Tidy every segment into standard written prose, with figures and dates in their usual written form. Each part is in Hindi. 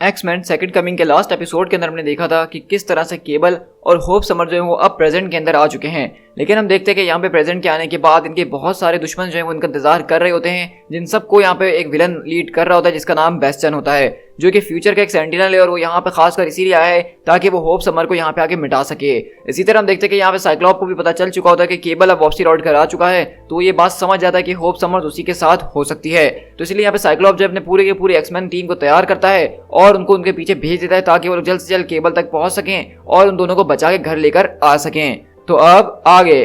एक्समैन सेकंड कमिंग के लास्ट एपिसोड के अंदर हमने देखा था कि किस तरह से केबल और होप समर जो है वो अब प्रेजेंट के अंदर आ चुके हैं। लेकिन हम देखते हैं कि यहाँ पे प्रेजेंट के आने के बाद इनके बहुत सारे दुश्मन जो है वो इनका इंतजार कर रहे होते हैं, जिन सबको यहाँ पे एक विलन लीड कर रहा होता है जिसका नाम बेस्टन होता है, जो कि फ्यूचर का एक सेंटिनल है और वो यहाँ पे खासकर इसीलिए आया है ताकि वो होप समर को यहाँ पे आके मिटा सके। इसी तरह हम देखते हैं कि यहाँ पे साइक्लॉप को भी पता चल चुका होता है कि केबल अब वापसी लौट कर आ चुका है, तो ये बात समझ जाता है कि होप समर उसी के साथ हो सकती है। तो इसलिए यहाँ पे साइक्लॉप जो अपने पूरे के पूरे एक्समैन टीम को तैयार करता है और उनको उनके पीछे भेज देता है ताकि वो लोग जल्द से जल्द केबल तक पहुंच सकें और उन दोनों को बचा के घर लेकर आ सकें। तो अब आगे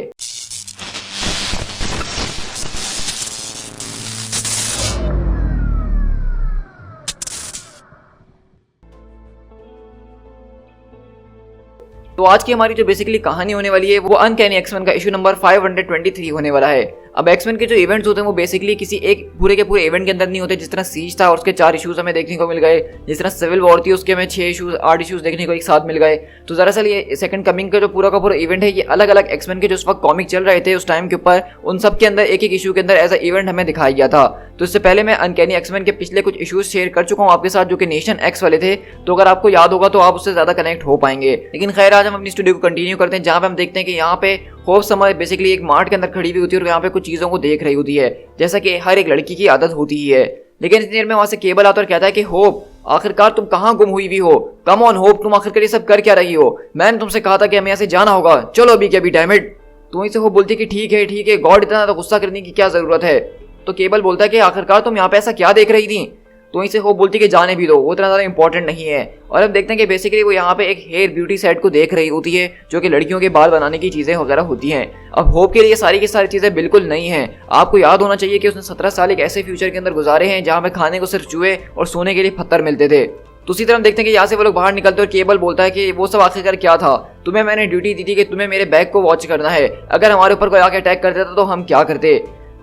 तो आज की हमारी जो बेसिकली कहानी होने वाली है वो अनकैनी एक्समैन का इशू नंबर 523 होने वाला है। अब एक्समैन के जो इवेंट्स होते हैं वो बेसिकली किसी एक पूरे के पूरे इवेंट के अंदर नहीं होते। जिस तरह सीज था और उसके 4 इश्यूज हमें देखने को मिल गए, जिस तरह सिविल वॉर थी उसके हमें 6 इश्यूज 8 इश्यूज देखने को एक साथ मिल गए। तो दरअसल ये सेकंड कमिंग का जो पूरा का पूरा इवेंट है ये अलग अलग एक्समैन के जो उस वक्त कॉमिक चल रहे थे उस टाइम के ऊपर, उन सब के अंदर एक एक इशू के अंदर एज अ इवेंट हमें दिखाया गया था। तो इससे पहले मैं अनकैनी एक्समैन के पिछले कुछ इश्यूज शेयर कर चुका हूँ आपके साथ जो कि नेशन एक्स वाले थे, तो अगर आपको याद होगा तो आप उससे ज्यादा कनेक्ट हो पाएंगे। लेकिन खैर आज हम अपनी स्टोरी को कंटिन्यू करते हैं जहाँ पे हम देखते हैं कि यहाँ पे होप समर बेसिकली एक मार्ट के अंदर खड़ी हुई होती है और यहाँ पे कुछ चीजों को देख रही होती है जैसा कि हर एक लड़की की आदत होती ही है। लेकिन इतनी देर में वहां से केबल आता और कहता है कि होप आखिरकार तुम कहाँ गुम हुई भी हो, कम ऑन होप तुम आखिरकार ये सब कर क्या रही हो, मैंने तुमसे कहा था कि हमें यहाँ से जाना होगा, चलो अभी के अभी डैम इट। तो वहीं से होप बोलती है कि ठीक है गॉड इतना तो गुस्सा करने की क्या जरूरत है। तो केबल बोलता है कि आखिरकार तुम यहाँ पे ऐसा क्या देख रही थी। तो वहीं से होप बोलती है कि जाने भी दो, वो इतना ज़्यादा इंपॉर्टेंट नहीं है। और हम देखते हैं कि बेसिकली वो यहाँ पे एक हेयर ब्यूटी सेट को देख रही होती है जो कि लड़कियों के बाल बनाने की चीज़ें वगैरह होती हैं। अब होप के लिए सारी की सारी चीज़ें बिल्कुल नहीं हैं। आपको याद होना चाहिए कि उसने 17 साल एक ऐसे फ्यूचर के अंदर गुजारे हैं जहाँ पे खाने को सिर्फ चूहे और सोने के लिए पत्थर मिलते थे। तो उसी तरह हम देखते हैं कि यहाँ से वो लोग बाहर निकलते और केबल बोलता है कि वो सब आखिरकार क्या था, तुम्हें मैंने ड्यूटी दी थी कि तुम्हें मेरे बैग को वॉच करना है, अगर हमारे ऊपर कोई आके अटैक कर देता तो हम क्या करते।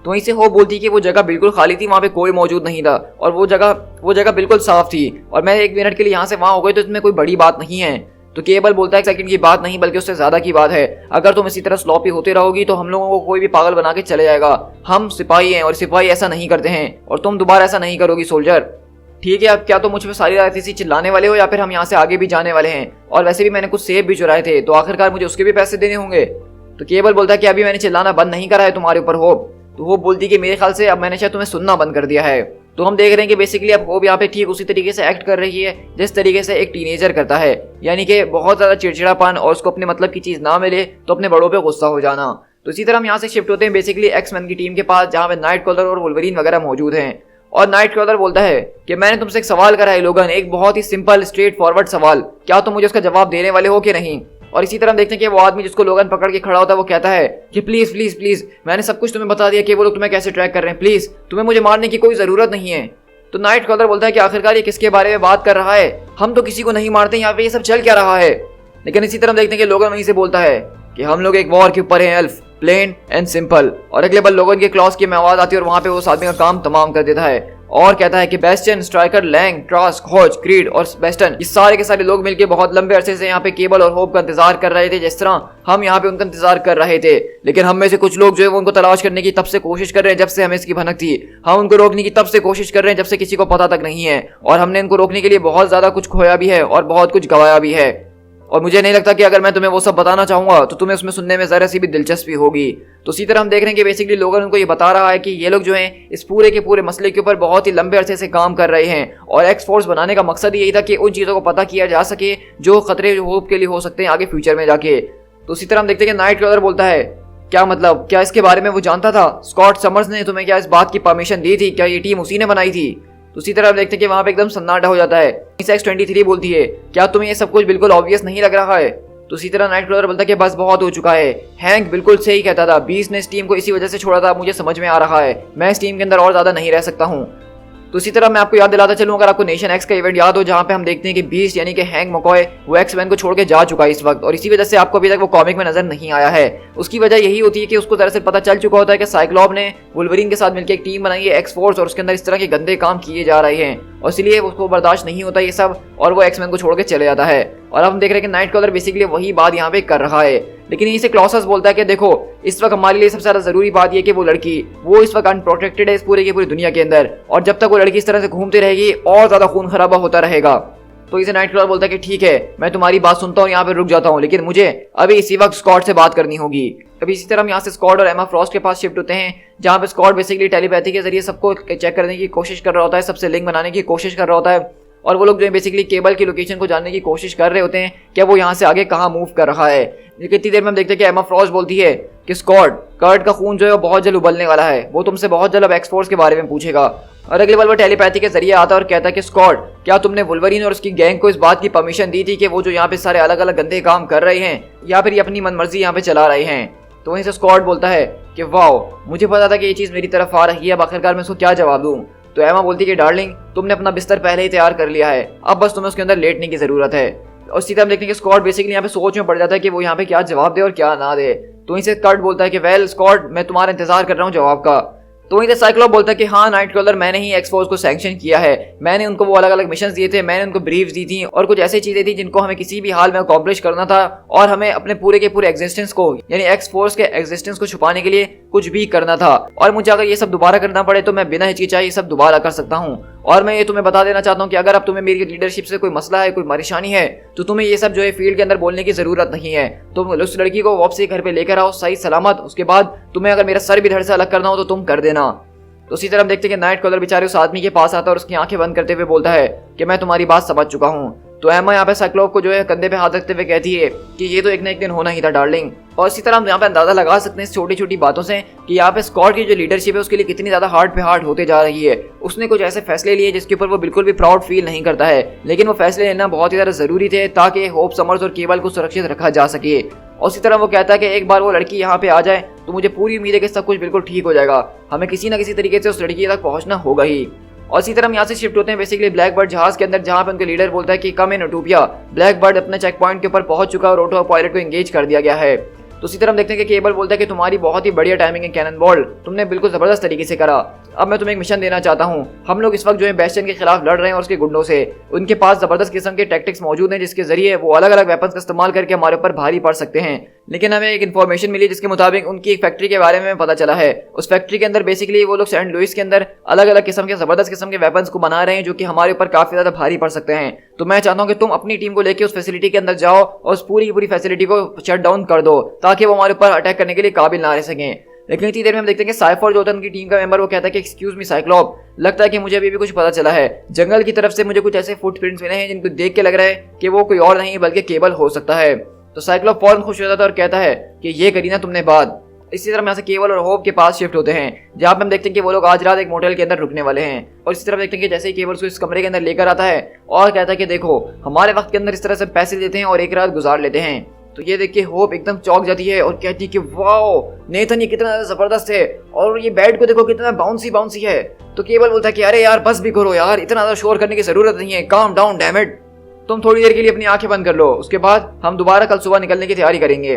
तो वहीं से होप बोलती कि वो जगह बिल्कुल खाली थी, वहाँ पे कोई मौजूद नहीं था और वो जगह बिल्कुल साफ थी और मैं 1 मिनट के लिए यहाँ से वहाँ हो गई तो इसमें कोई बड़ी बात नहीं है। तो केबल बोलता है 1 सेकंड की बात नहीं बल्कि उससे ज्यादा की बात है, अगर तुम इसी तरह स्लॉपी होते रहोगी तो हम लोगों को कोई भी पागल बना के चले जाएगा। हम सिपाही हैं और सिपाही ऐसा नहीं करते हैं और तुम दोबारा ऐसा नहीं करोगी सोल्जर। ठीक है, अब क्या तुम मुझ पे सारी रात इसी चिल्लाने वाले हो या फिर हम यहाँ से आगे भी जाने वाले हैं, और वैसे भी मैंने कुछ सेब भी चुराए थे तो आखिरकार मुझे उसके भी पैसे देने होंगे। तो केबल बोलता है कि अभी मैंने चिल्लाना बंद नहीं करा है तुम्हारे ऊपर होप। तो होप बोलती कि मेरे ख्याल से अब मैंने शायद तुम्हें सुनना बंद कर दिया है। तो हम देख रहे हैं कि बेसिकली अब होप यहाँ पे ठीक उसी तरीके से एक्ट कर रही है जिस तरीके से एक टीनेजर करता है, यानी कि बहुत ज़्यादा चिड़चिड़ापन और उसको अपने मतलब की चीज़ ना मिले तो अपने बड़ों पे गुस्सा हो जाना। तो इसी तरह हम यहाँ से शिफ्ट होते हैं बेसिकली एक्समैन की टीम के पास जहाँ पे नाइट कॉलर और वुल्वरीन वगैरह मौजूद हैं। और नाइट कॉलर बोलता है कि मैंने तुमसे एक सवाल करा है लोगन, एक बहुत ही सिंपल स्ट्रेट फॉरवर्ड सवाल, क्या तुम मुझे उसका जवाब देने वाले हो कि नहीं। और इसी तरह हम देखते हैं कि वो आदमी जिसको लोगन पकड़ के खड़ा होता है वो कहता है कि प्लीज प्लीज प्लीज मैंने सब कुछ तुम्हें बता दिया कि वो लोग तुम्हें कैसे ट्रैक कर रहे हैं, प्लीज तुम्हें मुझे मारने की कोई जरूरत नहीं है। तो नाइट कॉलर बोलता है कि आखिरकार ये किसके बारे में बात कर रहा है, हम तो किसी को नहीं मारते, यहाँ पे ये सब चल क्या रहा है। लेकिन इसी तरह हम देखते हैं कि लोगन वहीं से बोलता है कि हम लोग एक वॉर के ऊपर हैं एल्फ, प्लेन एंड सिंपल। और अगले बार लोगन के क्लॉस की आवाज आती है और वहां पे उस आदमी का काम तमाम कर देता है और कहता है कि बेस्टन, स्ट्राइकर, लैंग, ट्रास्क, हॉज, क्रीड और बेस्टन ये सारे के सारे लोग मिलकर बहुत लंबे अरसे से यहाँ पे केबल और होप का इंतजार कर रहे थे जिस तरह हम यहाँ पे उनका इंतजार कर रहे थे। लेकिन हम में से कुछ लोग जो है वो उनको तलाश करने की तब से कोशिश कर रहे हैं जब से हमें इसकी भनक थी, हम उनको रोकने की तब से कोशिश कर रहे हैं जब से किसी को पता तक नहीं है, और हमने इनको रोकने के लिए बहुत ज्यादा कुछ खोया भी है और बहुत कुछ गवाया भी है। और मुझे नहीं लगता कि अगर मैं तुम्हें वो सब बताना चाहूंगा तो तुम्हें उसमें सुनने में जरा सी भी दिलचस्पी होगी। तो इसी तरह हम देख रहे हैं कि बेसिकली लोगन उनको ये बता रहा है कि ये लोग जो हैं इस पूरे के पूरे मसले के ऊपर बहुत ही लंबे अरसे से काम कर रहे हैं और एक्स फोर्स बनाने का मकसद यही था कि उन चीज़ों को पता किया जा सके जो खतरे होप के लिए हो सकते हैं आगे फ्यूचर में जाके। तो इसी तरह हम देखते हैं कि नाइट कॉलर बोलता है क्या मतलब, क्या इसके बारे में वो जानता था, स्कॉट समर्स ने तुम्हें क्या इस बात की परमिशन दी थी, क्या ये टीम उसी ने बनाई थी। तो उसी तरह देखते हैं कि वहां पे एकदम सन्नाटा हो जाता है। X23 बोलती है क्या तुम्हें ये सब कुछ बिल्कुल ऑब्वियस नहीं लग रहा है। तो उसी तरह नाइट कॉलर बोलता है कि बस बहुत हो चुका है, हैंक बिल्कुल सही कहता था, बीस ने इस टीम को इसी वजह से छोड़ा था, मुझे समझ में आ रहा है, मैं इस टीम के अंदर और ज्यादा नहीं रह सकता हूँ। तो इसी तरह मैं आपको याद दिलाता चलूं, अगर आपको नेशन एक्स का इवेंट याद हो जहां पे हम देखते हैं कि बीस्ट यानी कि हैंक मकॉय वो एक्समैन को छोड़ के जा चुका है इस वक्त, और इसी वजह से आपको अभी तक वो कॉमिक में नजर नहीं आया है। उसकी वजह यही होती है कि उसको दरअसल पता चल चुका होता है कि साइक्लॉप ने वुल्वरीन के साथ मिलकर एक टीम बनाई है एक्स फोर्स और उसके अंदर इस तरह के गंदे काम किए जा रहे हैं और इसलिए उसको बर्दाश्त नहीं होता ये सब और वो एक्समैन को छोड़ के चले जाता है। और अब हम देख रहे हैं कि नाइट कॉलर बेसिकली वही बात यहाँ पे कर रहा है, लेकिन यहीं से क्लॉसस बोलता है कि देखो इस वक्त हमारे लिए सबसे ज्यादा जरूरी बात यह कि वो लड़की वो इस वक्त अनप्रोटेक्टेड है इस पूरे की पूरी दुनिया के अंदर, और जब तक वो लड़की इस तरह से घूमती रहेगी और ज्यादा खून खराबा होता रहेगा। तो इसे नाइटक्रॉलर बोलता है कि ठीक है, मैं तुम्हारी बात सुनता हूँ, यहाँ पे रुक जाता हूँ, लेकिन मुझे अभी इसी वक्त स्कॉट से बात करनी होगी। अभी इसी तरह हम यहाँ से स्कॉट और एमा फ्रॉस्ट के पास शिफ्ट होते हैं, जहाँ पे स्कॉट बेसिकली टेलीपैथी के जरिए सबको चेक करने की कोशिश कर रहा होता है, सबसे लिंक बनाने की कोशिश कर रहा होता है, और वो लोग जो है बेसिकली केबल की लोकेशन को जानने की कोशिश कर रहे होते हैं कि वो यहाँ से आगे कहाँ मूव कर रहा है। लेकिन इतनी देर में हम देखते हैं कि एमा फ्रॉस्ट बोलती है कि स्कॉट, कर्ट का खून जो है वो बहुत जल्द उबलने वाला है, वो तुमसे बहुत जल्द अब एक्स-फोर्स के बारे में पूछेगा। और अगली बार वो टेलीपैथी के जरिए आता है और कहता है कि स्कॉट, क्या तुमने वुल्वरीन और उसकी गैंग को इस बात की परमिशन दी थी कि वो जो यहाँ पे सारे अलग अलग गंदे काम कर रहे हैं या फिर ये अपनी मनमर्जी यहाँ पे चला रहे हैं? तो वहीं से स्कॉट बोलता है कि वाह, मुझे पता था कि ये चीज़ मेरी तरफ आ रही है, अब आखिरकार मैं उसको क्या जवाब दूँ। तो एमा बोलती है कि डार्लिंग, तुमने अपना बिस्तर पहले ही तैयार कर लिया है, अब बस तुम्हें उसके अंदर लेटने की जरूरत है। और सीधा हम देखते हैं कि स्कॉट बेसिकली यहाँ पे सोच में पड़ जाता है कि वो यहाँ पे क्या जवाब दे और क्या ना दे। तो वहीं से कर्ट बोलता है कि वेल स्कॉट, मैं तुम्हारा इंतजार कर रहा हूँ जवाब का। तो वहीं से साइक्लोप बोलता है कि हाँ नाइटक्रॉलर, मैंने ही एक्स-फोर्स को सैंक्शन किया है, मैंने उनको वो अलग अलग मिशंस दिए थे, मैंने उनको ब्रीफ्स दी थी और कुछ ऐसी चीजें थी जिनको हमें किसी भी हाल में अकॉम्प्लिश करना था, और हमें अपने पूरे के पूरे एग्जिस्टेंस को, यानी एक्स-फोर्स के एग्जिस्टेंस को छुपाने के लिए कुछ भी करना था। और मुझे अगर ये सब दोबारा करना पड़े तो मैं बिना हिचकिचाए ये सब दोबारा कर सकता हूँ। और मैं ये तुम्हें बता देना चाहता हूँ कि अगर अब तुम्हें मेरी लीडरशिप से कोई मसला है, कोई परेशानी है, तो तुम्हें ये सब जो है फील्ड के अंदर बोलने की जरूरत नहीं है। तुम उस लड़की को वापसी घर पे लेकर आओ सही सलामत, उसके बाद तुम्हें अगर मेरा सर भी धड़ से अलग करना हो तो तुम कर देना। तो उसी तरह हम देखते हैं कि नाइटक्रॉलर बेचारे उस आदमी के पास आता है और उसकी आंखें बंद करते हुए बोलता है कि मैं तुम्हारी बात समझ चुका हूँ। तो एमा यहाँ पे साइक्लोप को जो है कंधे पे हाथ रखते हुए कहती है कि ये तो एक ना एक दिन होना ही था डार्लिंग। और इसी तरह हम यहाँ पे अंदाजा लगा सकते हैं इस छोटी छोटी बातों से कि यहाँ पे स्कॉट की जो लीडरशिप है उसके लिए कितनी ज्यादा हार्ड पे हार्ड होते जा रही है। उसने कुछ ऐसे फैसले लिए जिसके ऊपर वो बिल्कुल भी प्राउड फील नहीं करता है, लेकिन वो फैसले लेना बहुत ही ज्यादा जरूरी थे ताकि होप समर्स और केबल को सुरक्षित रखा जा सके। और इसी तरह वो कहता है कि एक बार वो लड़की यहाँ पे आ जाए तो मुझे पूरी उम्मीद है कि सब कुछ बिल्कुल ठीक हो जाएगा, हमें किसी ना किसी तरीके से उस लड़की तक पहुंचना होगा ही। और इसी तरह हम यहाँ से शिफ्ट होते हैं बेसिकली ब्लैक बर्ड जहाज के अंदर, जहाँ पे उनके लीडर बोलता है कि कम इन यूटोपिया। ब्लैक बर्ड अपने चेक पॉइंट के ऊपर पहुंच चुका है और ऑटो पायलट को एंगेज कर दिया गया है। तो इसी तरह हम देखते हैं कि केबल बोलता है कि तुम्हारी बहुत ही बढ़िया टाइमिंग है कैनन बॉल, तुमने बिल्कुल जबरदस्त तरीके से करा। अब मैं तुम्हें एक मिशन देना चाहता हूँ। हम लोग इस वक्त जो है बेस्टियन के खिलाफ लड़ रहे हैं और उसके गुंडों से। उनके पास जबरदस्त किस्म के टैक्टिक्स मौजूद हैं जिसके जरिए वो अलग अलग वेपन्स का इस्तेमाल करके हमारे ऊपर भारी पड़ सकते हैं। लेकिन हमें एक इन्फॉर्मेशन मिली जिसके मुताबिक उनकी एक फैक्ट्री के बारे में पता चला है। उस फैक्ट्री के अंदर बेसिकली वो लोग सेंट लुइस के अंदर अलग अलग किस्म के जबरदस्त किस्म के वेपन्स को बना रहे हैं जो कि हमारे ऊपर काफी ज्यादा भारी पड़ सकते हैं। तो मैं चाहता हूँ कि तुम अपनी टीम को लेकर उस फैसिलिटी के अंदर जाओ और उस पूरी की पूरी फैसिलिटी को शट डाउन कर दो ताकि वो हमारे ऊपर अटैक करने के लिए काबिल ना रह सकें। लेकिन इतनी देर में हम देखते हैं कि साइफर जो होता है उनकी टीम का मेंबर, वो कहता है कि एक्सक्यूज मी साइक्लोप, लगता है कि मुझे अभी भी कुछ पता चला है। जंगल की तरफ से मुझे कुछ ऐसे फुटप्रिंट्स मिले हैं जिनको देख के लग रहा है कि वो कोई और नहीं बल्कि केबल हो सकता है। तो साइक्लोप फौरन खुश हो जाता है और कहता है कि ये करी ना तुमने बात। इसी तरह हम यहाँ से केबल और होप के पास शिफ्ट होते हैं जहाँ पे हम देखते हैं कि वो लोग आज रात एक मोटेल के अंदर रुकने वाले हैं। और इसी तरह देखते हैं कि जैसे ही केबल को इस कमरे के अंदर लेकर आता है और कहता है कि देखो हमारे वक्त के अंदर इस तरह से पैसे देते हैं और एक रात गुजार लेते हैं। तो ये देख के होप एकदम चौंक जाती है और कहती है कि वाओ नेथन, ये कितना जबरदस्त है और ये बेड को देखो कितना बाउंसी बाउंसी है। तो केबल बोलता है कि अरे यार बस भी करो यार, इतना ज्यादा शोर करने की जरूरत नहीं है, काम डाउन डैम इट। तुम थोड़ी देर के लिए अपनी आंखें बंद कर लो, उसके बाद हम दोबारा कल सुबह निकलने की तैयारी करेंगे।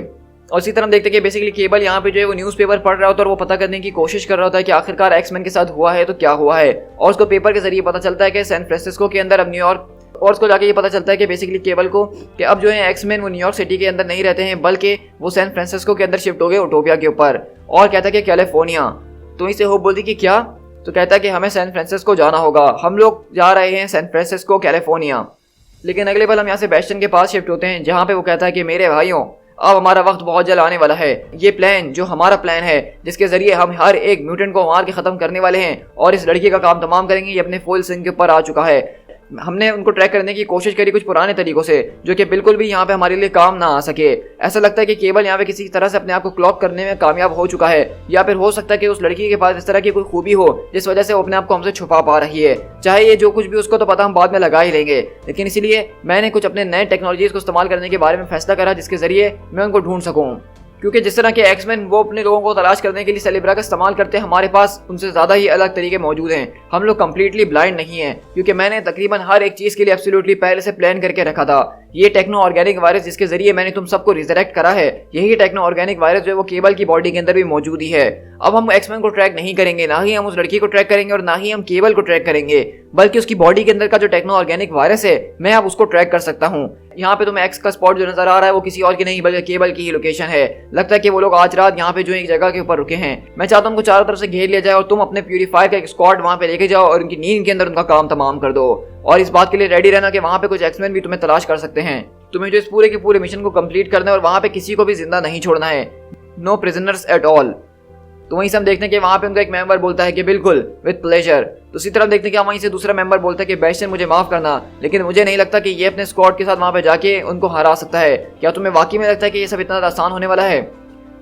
और इसी तरह हम देखते हैं कि बेसिकली केबल यहाँ पे जो है वो न्यूज़पेपर पढ़ रहा होता है और वो पता करने की कोशिश कर रहा होता है कि आखिरकार एक्समैन के साथ हुआ है तो क्या हुआ है। और उसको पेपर के जरिए पता चलता है कि सैन फ्रांसिस्को के अंदर अब न्यूयॉर्क, और उसको जाके ये पता चलता है कि बेसिकली केबल को कि अब जो है एक्समैन वो न्यूयॉर्क सिटी के अंदर नहीं रहते हैं बल्कि वो सैन फ्रांसिस्को के अंदर शिफ्ट हो गए यूटोपिया के ऊपर। और कहता है कि कैलिफोर्निया। तो इसे होप बोलती कि क्या? तो कहता है कि हमें सैन फ्रांसिस्को जाना होगा, हम लोग जा रहे हैं सैन फ्रांसिस्को कैलिफोर्निया। लेकिन अगले पल हम यहाँ से बेस्टन के पास शिफ्ट होते हैं जहाँ पे वो कहता है कि मेरे भाइयों अब हमारा वक्त बहुत जल्द आने वाला है। ये प्लान जो हमारा प्लान है जिसके जरिए हम हर एक म्यूटेंट को मार के खत्म करने वाले हैं और इस लड़की का काम तमाम करेंगे, ये अपने फुल स्विंग के ऊपर आ चुका है। हमने उनको ट्रैक करने की कोशिश करी कुछ पुराने तरीकों से जो कि बिल्कुल भी यहाँ पे हमारे लिए काम ना आ सके। ऐसा लगता है कि केबल यहाँ पे किसी तरह से अपने आप को क्लॉक करने में कामयाब हो चुका है, या फिर हो सकता है कि उस लड़की के पास इस तरह की कोई खूबी हो जिस वजह से वो अपने आप को हमसे छुपा पा रही है। चाहे ये जो कुछ भी, उसको तो पता हम बाद में लगा ही लेंगे, लेकिन इसीलिए मैंने कुछ अपने नए टेक्नोलॉजीज को इस्तेमाल करने के बारे में फैसला करा जिसके जरिए मैं उनको ढूंढ सकूँ। क्योंकि जिस तरह के एक्समैन वो अपने लोगों को तलाश करने के लिए सेलिब्रा का इस्तेमाल करते हैं, हमारे पास उनसे ज़्यादा ही अलग तरीके मौजूद हैं। हम लोग कम्प्लीटली ब्लाइंड नहीं हैं क्योंकि मैंने तकरीबन हर एक चीज़ के लिए एब्सोल्युटली पहले से प्लान करके रखा था। ये टेक्नो ऑर्गेनिक वायरस जिसके जरिए मैंने तुम सबको रिजरेक्ट करा है, यही टेक्नो ऑर्गेनिक वायरस जो है वो केबल की बॉडी के अंदर भी मौजूद ही है। अब हम एक्समैन को ट्रैक नहीं करेंगे, ना ही हम उस लड़की को ट्रैक करेंगे और ना ही हम केबल को ट्रैक करेंगे, बल्कि उसकी बॉडी के अंदर का जो टेक्नो ऑर्गेनिक वायरस है मैं अब उसको ट्रैक कर सकता हूँ। यहाँ पे तुम्हें एक्स का स्पॉट जो नजर आ रहा है वो किसी और की नहीं बल्कि केबल की ही लोकेशन है। लगता है कि वो लोग आज रात यहाँ पे जो एक जगह के ऊपर रुके हैं। मैं चाहता हूँ उनको चारों तरफ से घेर लिया जाए और तुम अपने प्यूरीफायर का एक स्क्वाड वहाँ पे लेके जाओ और उनकी नींद के अंदर उनका काम तमाम कर दो। और इस बात के लिए रेडी रहना कि वहाँ पे कुछ एक्समैन भी तुम्हें तलाश कर सकते हैं। तुम्हें जो इस पूरे के पूरे मिशन को कंप्लीट करना है और वहाँ पे किसी को भी जिंदा नहीं छोड़ना है। No prisoners at all. तो वहीं से हम देखते हैं कि वहाँ पे उनका एक मेंबर बोलता है कि बिल्कुल विद प्लेजर। तो उसी तरह हम देखते हैं कि वहीं से दूसरा मेंबर बोलता है कि बेस्टियन मुझे माफ करना, लेकिन मुझे नहीं लगता कि ये अपने स्क्वाड के साथ वहाँ पे जाके उनको हरा सकता है। क्या तुम्हें वाकई में लगता है कि ये सब इतना आसान होने वाला है?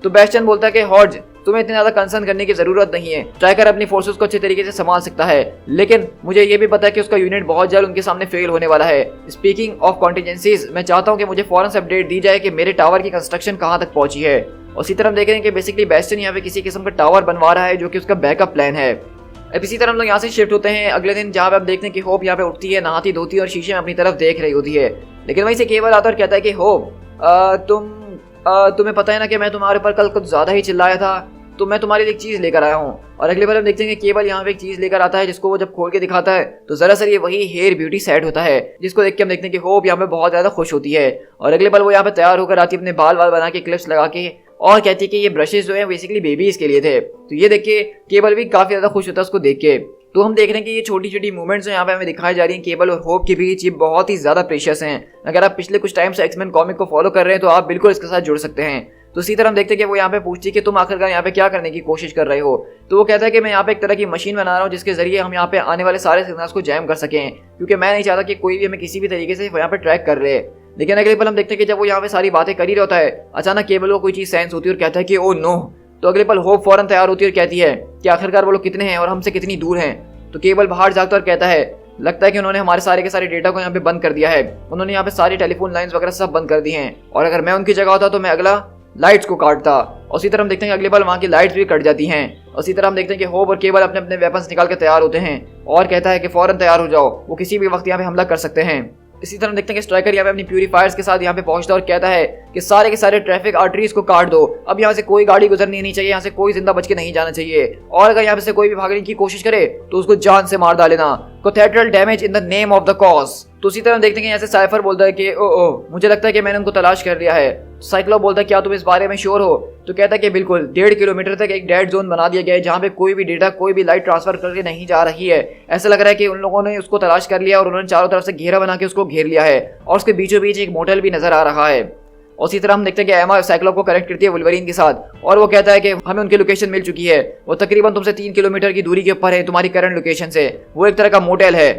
तो बेस्टियन बोलता है कि हॉर्ज तुम्हें इतनी ज्यादा कंसर्न करने की जरूरत नहीं है। स्ट्राइकर अपनी फोर्सेस को अच्छे तरीके से संभाल सकता है, लेकिन मुझे ये भी पता है कि उसका यूनिट बहुत जल्द उनके सामने फेल होने वाला है। स्पीकिंग ऑफ कॉन्टिजेंसीज, मैं चाहता हूँ कि मुझे फौरन से अपडेट दी जाए कि मेरे टावर की कंस्ट्रक्शन कहाँ तक पहुंची है। और इसी तरह हम देख रहे हैं कि बेसिकली बेस्टियन यहाँ पे किसी किस्म का टावर बनवा रहा है जो कि उसका बैकअप प्लान है। अब इसी तरह हम लोग यहाँ से शिफ्ट होते हैं अगले दिन, जहाँ पे आप देखते हैं कि होप यहाँ पे उठती है, नहाती धोती और शीशे में अपनी तरफ देख रही होती है। लेकिन वहीं से केवल आता और कहता है कि होप तुम्हें पता है ना कि मैं तुम्हारे ऊपर कल कुछ ज्यादा ही चिल्लाया था, तो मैं तुम्हारे लिए एक चीज लेकर आया हूँ। और अगली बार हम देखते हैं कि केवल यहाँ पे एक चीज लेकर आता है जिसको वो जब खोल के दिखाता है तो दरअसल ये वही हेयर ब्यूटी सेट होता है, जिसको देख के हम देखते हैं कि होप यहाँ पे बहुत ज्यादा खुश होती है। और अगले बार वो यहाँ पे तैयार होकर आती है अपने बाल बना के, क्लिप्स लगा के, और कहती है कि ये ब्रशेस जो है बेसिकली बेबीज के लिए थे। तो ये देख के केबल भी काफी ज्यादा खुश होता है उसको देख के। तो हम देख रहे हैं कि ये छोटी छोटी मूवमेंट्स यहाँ पे हमें दिखाई जा रही हैं केबल और होप के बीच, ये बहुत ही ज्यादा प्रेशियस हैं। अगर आप पिछले कुछ टाइम से एक्समैन कॉमिक को फॉलो कर रहे हैं तो आप बिल्कुल इसके साथ जुड़ सकते हैं। तो इसी तरह हम देखते हैं कि वो यहाँ पे पूछती है कि तुम आखिरकार यहाँ पे क्या करने की कोशिश कर रहे हो। तो वो कहता है कि मैं यहाँ पे एक तरह की मशीन बना रहा हूँ जिसके जरिए हम यहाँ पे आने वाले सारे सिग्नल्स को जैम कर सकें, क्योंकि मैं नहीं चाहता कि कोई भी हमें किसी भी तरीके से यहाँ पे ट्रैक कर रहे। लेकिन अगले पल हम देखते हैं कि जब वो यहाँ पे सारी बातें कर ही रहता है, अचानक केबल को कोई चीज सेंस होती है और कहता है कि ओ नो। तो अगले पल होप फौरन तैयार होती है और कहती है कि आखिरकार वो लोग कितने हैं और हमसे कितनी दूर हैं। तो केबल बाहर जाता और कहता है लगता है कि उन्होंने हमारे सारे के सारे डेटा को यहाँ पे बंद कर दिया है, उन्होंने यहाँ पे सारी टेलीफोन लाइंस वगैरह सब बंद कर दी हैं, और अगर मैं उनकी जगह होता तो मैं अगला लाइट्स को काटता। और इसी तरह हम देखते हैं कि अगले बार वहाँ की लाइट्स भी कट जाती हैं। और इसी तरह हम देखते हैं कि होप और केबल अपने अपने वेपन्स निकाल के तैयार होते हैं और कहता है कि फौरन तैयार हो जाओ, वो किसी भी वक्त यहाँ पे हमला कर सकते हैं। इसी तरह हम देखते हैं कि स्ट्राइकर यहाँ पे अपनी प्यूरीफायर्स के साथ यहाँ पे पहुंचता है और कहता है कि सारे के सारे ट्रैफिक आर्टरीज को काट दो, अब यहाँ से कोई गाड़ी गुजरनी नहीं चाहिए, यहाँ से कोई जिंदा बच के नहीं जाना चाहिए, और अगर यहाँ पे से कोई भी भागने की कोशिश करे तो उसको जान से मार डालेना, collateral damage in the name of the cause. तो उसी तरह हम देखते हैं कि यहाँ से साइफर बोलता है कि ओ मुझे लगता है कि मैंने उनको तलाश कर लिया है। साइक्लो बोलता है क्या तुम इस बारे में श्योर हो? तो कहता है कि बिल्कुल, 1.5 किलोमीटर तक एक डेड जोन बना दिया गया है जहाँ पे कोई भी डेटा कोई भी लाइट ट्रांसफर करके नहीं जा रही है। ऐसा लग रहा है कि उन लोगों ने उसको तलाश कर लिया और उन्होंने चारों तरफ से घेरा बना के उसको घेर लिया है, और उसके बीचों बीच एक मोटेल भी नजर आ रहा है। और इसी तरह हम देखते हैं कि एमा साइक्लोप को कनेक्ट करती है वुल्वरीन के साथ, और वो कहता है कि हमें उनकी लोकेशन मिल चुकी है, वो तकरीबन तुमसे 3 किलोमीटर की दूरी के ऊपर है तुम्हारी करंट लोकेशन से, वो एक तरह का मोटेल है।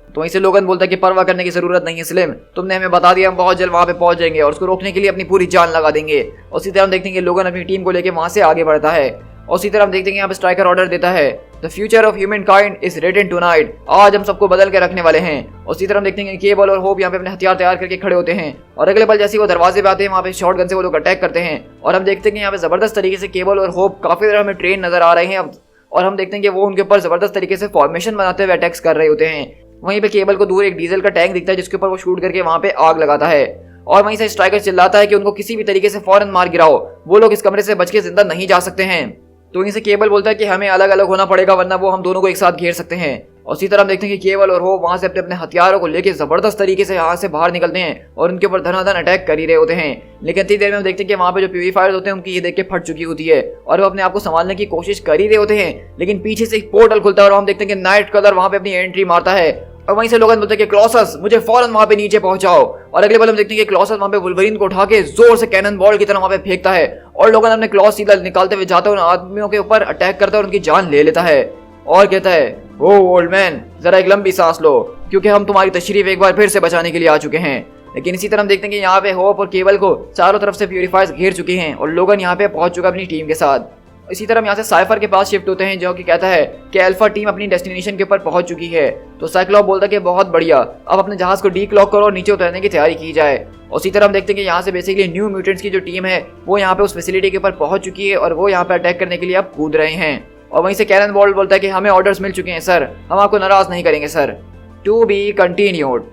तो वहीं से लोगन बोलता है कि परवाह करने की जरूरत नहीं है स्लिम, तुमने हमें बता दिया, हम बहुत जल्द वहां पे पहुंच जाएंगे और उसको रोकने के लिए अपनी पूरी जान लगा देंगे। और इसी तरह हम देखते हैं कि लोगन अपनी टीम को लेकर वहां से आगे बढ़ता है। और इसी तरह हम देखते हैं कि यहाँ पे स्ट्राइकर ऑर्डर देता है the future of humankind is written tonight, आज हम सबको बदल के रखने वाले हैं। और इसी तरह हम देखते हैं कि केबल और होप यहाँ पे अपने हथियार तैयार करके खड़े होते हैं, और अगले पल जैसे वो दरवाजे पे आते हैं वहाँ पे शॉटगन से वो लोग अटैक करते हैं। और हम देखते हैं कि यहाँ पे जबरदस्त तरीके से केबल और होप काफी देर हमें ट्रेन नजर आ रहे हैं अब, और हम देखते हैं कि वो उनके ऊपर जबरदस्त तरीके से फॉर्मेशन बनाते हुए अटैक्स कर रहे होते हैं। वहीं पे केबल को दूर एक डीजल का टैंक दिखता है जिसके ऊपर वो शूट करके वहां पे आग लगाता है, और वहीं से स्ट्राइकर चिल्लाता है कि उनको किसी भी तरीके से फौरन मार गिराओ, वो लोग इस कमरे से बच के जिंदा नहीं जा सकते हैं। तो वहीं से केबल बोलता है कि हमें अलग अलग होना पड़ेगा वरना वो हम दोनों को एक साथ घेर सकते हैं। और इसी तरह हम देखते हैं कि केबल और होप वहां से अपने अपने हथियारों को लेकर जबरदस्त तरीके से यहाँ से बाहर निकलते हैं और उनके ऊपर धनाधन अटैक कर ही रहे होते हैं। लेकिन इतनी देर में हम देखते हैं कि वहां पे जो प्यूरीफायर्स होते हैं उनकी ये देख के फट चुकी होती है और वो अपने आप को संभालने की कोशिश कर ही रहे होते हैं, लेकिन पीछे से एक पोर्टल खुलता है और हम देखते हैं कि नाइट कलर वहां पे अपनी एंट्री मारता है। और वहीं से लोग बोलते हैं कि क्लॉसस मुझे फौरन वहां पे नीचे पहुंचाओ, और अगले पल हम देखते हैं कि क्लॉसस वहां पे वुल्वरीन को उठा के जोर से कैनन बॉल की तरह वहां पे फेंकता है, और लोगन अपने क्लॉस सीधा निकालते हुए जाता है उन आदमियों के ऊपर अटैक करता है और उनकी जान ले लेता है, और कहता है ओ ओल्ड मैन जरा एक लंबी सांस लो क्योंकि हम तुम्हारी तशरीफ एक बार फिर से बचाने के लिए आ चुके हैं। लेकिन इसी तरह हम देखते हैं कि यहाँ पे होप और केबल को चारों तरफ से प्यूरीफायर्स घेर चुके हैं और लोगन यहाँ पे पहुंच चुका अपनी टीम के साथ। इसी तरह हम यहाँ से साइफर के पास शिफ्ट होते हैं जो कि कहता है कि अल्फा टीम अपनी डेस्टिनेशन के ऊपर पहुंच चुकी है। तो साइक्लोप बोलता है कि बहुत बढ़िया, अब अपने जहाज को डीक्लॉक करो और नीचे उतरने की तैयारी की जाए। और इसी तरह हम देखते हैं कि यहाँ से बेसिकली न्यू म्यूटेंट्स की जो टीम है वो यहाँ पे उस फैसिलिटी के ऊपर पहुंच चुकी है और वो यहाँ पे अटैक करने के लिए अब कूद रहे हैं। और वहीं से कैनन बॉल बोलता है कि हमें ऑर्डर्स मिल चुके हैं सर, हम आपको नाराज नहीं करेंगे सर। To be continued.